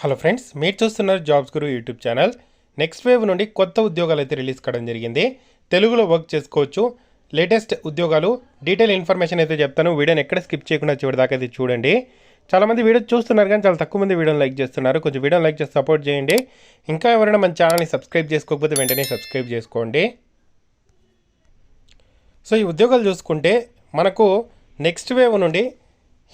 Hello friends, మీరు చూస్తున్నారు jobs గురు YouTube channel. Next wave నుండి కొత్త ఉద్యోగాలు అయితే రిలీజ్ కావడం జరిగింది. తెలుగులో వర్క్ చేసుకోవచ్చు. లేటెస్ట్ ఉద్యోగాలు డీటెయిల్ ఇన్ఫర్మేషన్ అయితే చెప్తాను. వీడియోని ఎక్కడ స్కిప్ చేయకుండా చివరిదాకా అయితే చూడండి. చాలామంది వీడియో చూస్తున్నారు కానీ చాలా తక్కువ మంది వీడియోని లైక్ చేస్తున్నారు. కొంచెం వీడియోని లైక్ చేసి సపోర్ట్ చేయండి. ఇంకా ఎవరైనా మన ఛానల్ని సబ్స్క్రైబ్ చేసుకోకపోతే వెంటనే సబ్స్క్రైబ్ చేసుకోండి. సో ఈ ఉద్యోగాలు చూసుకుంటే మనకు నెక్స్ట్ వేవ్ నుండి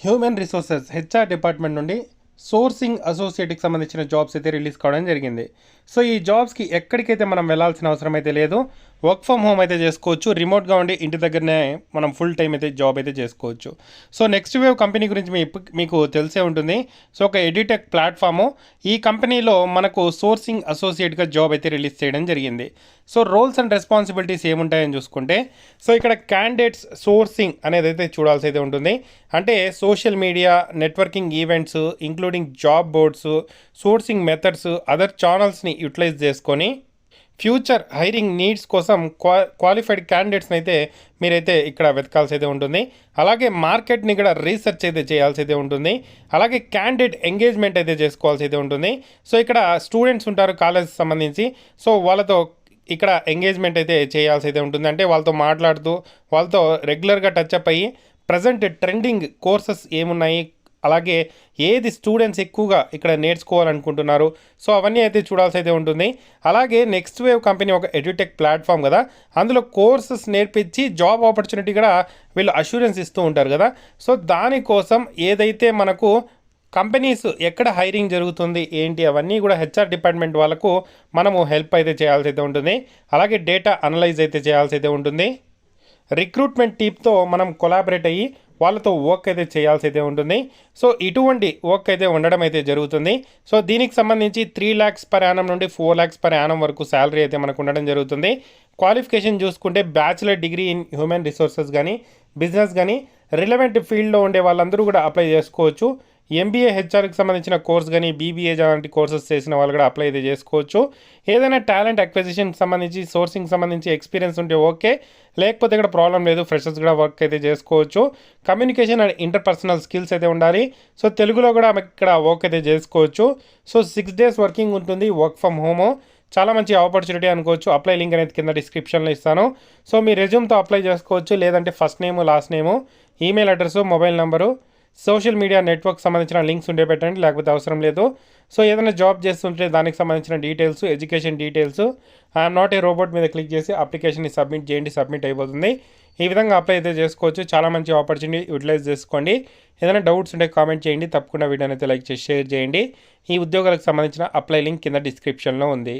హ్యూమన్ రిసోర్సెస్ హెచ్ఆర్ డిపార్ట్మెంట్ నుండి సోర్సింగ్ అసోసియేట్కి సంబంధించిన జాబ్స్ అయితే రిలీజ్ కావడం జరిగింది. సో ఈ జాబ్స్కి ఎక్కడికైతే మనం వెళ్ళాల్సిన అవసరం అయితే లేదు. వర్క్ ఫ్రమ్ హోమ్ అయితే చేసుకోవచ్చు. రిమోట్గా ఉండి ఇంటి దగ్గరనే మనం ఫుల్ టైం అయితే జాబ్ అయితే చేసుకోవచ్చు. సో నెక్స్ట్ వేవ్ కంపెనీ గురించి మీకు తెలిసే ఉంటుంది. సో ఒక ఎడ్యుటెక్ ప్లాట్ఫాము. ఈ కంపెనీలో మనకు సోర్సింగ్ అసోసియేట్గా జాబ్ అయితే రిలీజ్ చేయడం జరిగింది. సో రోల్స్ అండ్ రెస్పాన్సిబిలిటీస్ ఏముంటాయని చూసుకుంటే, సో ఇక్కడ క్యాండిడేట్స్ సోర్సింగ్ అనేది అయితే చూడాల్సి అయితే ఉంటుంది. అంటే social media, networking events, including job boards, sourcing methods, other ఛానల్స్ని యూటిలైజ్ చేసుకొని ఫ్యూచర్ హైరింగ్ నీడ్స్ కోసం క్వాలిఫైడ్ క్యాండిడేట్స్ని అయితే మీరైతే ఇక్కడ వెతకాల్సి అయితే ఉంటుంది. అలాగే మార్కెట్ని కూడా రీసెర్చ్ అయితే చేయాల్సి అయితే ఉంటుంది. అలాగే క్యాండిడేట్ ఎంగేజ్మెంట్ అయితే చేసుకోవాల్సి అయితే ఉంటుంది. సో ఇక్కడ స్టూడెంట్స్ ఉంటారు కాలేజ్ సంబంధించి. సో వాళ్ళతో ఇక్కడ ఎంగేజ్మెంట్ అయితే చేయాల్సి అయితే ఉంటుంది. అంటే వాళ్ళతో మాట్లాడుతూ వాళ్ళతో రెగ్యులర్గా టచ్అప్ అయ్యి ప్రజెంట్ ట్రెండింగ్ కోర్సెస్ ఏమున్నాయి, అలాగే ఏది స్టూడెంట్స్ ఎక్కువగా ఇక్కడ నేర్చుకోవాలనుకుంటున్నారు, సో అవన్నీ అయితే చూడాల్సి అయితే ఉంటుంది. అలాగే నెక్స్ట్ వేవ్ కంపెనీ ఒక ఎడ్యుటెక్ ప్లాట్ఫామ్ కదా, అందులో కోర్సెస్ నేర్పించి జాబ్ ఆపర్చునిటీ కూడా వీళ్ళు అష్యూరెన్స్ ఇస్తూ ఉంటారు కదా. సో దానికోసం ఏదైతే మనకు కంపెనీస్ ఎక్కడ హైరింగ్ జరుగుతుంది ఏంటి అవన్నీ కూడా హెచ్ఆర్ డిపార్ట్మెంట్ వాళ్ళకు మనము హెల్ప్ అయితే చేయాల్సి అయితే ఉంటుంది. అలాగే డేటా అనలైజ్ అయితే చేయాల్సి అయితే ఉంటుంది. రిక్రూట్మెంట్ టీమ్తో మనం కొలాబరేట్ అయ్యి వాళ్ళతో వర్క్ అయితే చేయాల్సి అయితే ఉంటుంది. సో ఇటువంటి వర్క్ అయితే ఉండడం అయితే జరుగుతుంది. సో దీనికి సంబంధించి 3 lakhs పర్ యానం నుండి 4 lakhs పర్ యానం వరకు శాలరీ అయితే మనకు ఉండడం జరుగుతుంది. క్వాలిఫికేషన్ చూసుకుంటే bachelor degree in human resources కానీ బిజినెస్ కానీ రిలవెంట్ ఫీల్డ్లో ఉండే వాళ్ళందరూ కూడా అప్లై చేసుకోవచ్చు. ఎంబీఏ హెచ్ఆర్కి సంబంధించిన కోర్స్ కానీ బీబీఏ లాంటి కోర్సెస్ చేసిన వాళ్ళు కూడా అప్లై అయితే చేసుకోవచ్చు. ఏదైనా టాలెంట్ అక్విజిషన్కి సంబంధించి సోర్సింగ్ సంబంధించి ఎక్స్పీరియన్స్ ఉంటే ఓకే, లేకపోతే ఇక్కడ ప్రాబ్లం లేదు, ఫ్రెషర్స్ కూడా వర్క్ అయితే చేసుకోవచ్చు. కమ్యూనికేషన్ అండ్ ఇంటర్పర్సనల్ స్కిల్స్ అయితే ఉండాలి. సో తెలుగులో కూడా ఇక్కడ వర్క్ అయితే చేసుకోవచ్చు. సో 6 days వర్కింగ్ ఉంటుంది, వర్క్ ఫ్రమ్ హోము. చాలా మంచి ఆపర్చునిటీ అనుకోవచ్చు. అప్లై లింక్ అనేది కింద డిస్క్రిప్షన్లో ఇస్తాను. సో మీ రెజ్యూమ్తో అప్లై చేసుకోవచ్చు. లేదంటే ఫస్ట్ నేము, లాస్ట్ నేము, email address, mobile number, social media network సంబంధించిన లింక్స్ ఉండే పెట్టండి, లేకపోతే అవసరం లేదు. సో ఏదైనా జాబ్ చేస్తుంటే దానికి సంబంధించిన details, education details, I'm not a robot మీద క్లిక్ చేసి అప్లికేషన్ని సబ్మిట్ చేయండి. సబ్మిట్ అయిపోతుంది. ఈ విధంగా అప్లై అయితే చేసుకోవచ్చు. చాలా మంచి ఆపర్చునిటీ, యూటిలైజ్ చేసుకోండి. ఏదైనా డౌట్స్ ఉంటే కామెంట్ చేయండి. తప్పకుండా వీడియోని అయితే లైక్ చేసి షేర్ చేయండి. ఈ ఉద్యోగాలకు సంబంధించిన అప్లై లింక్ కింద డిస్క్రిప్షన్లో ఉంది.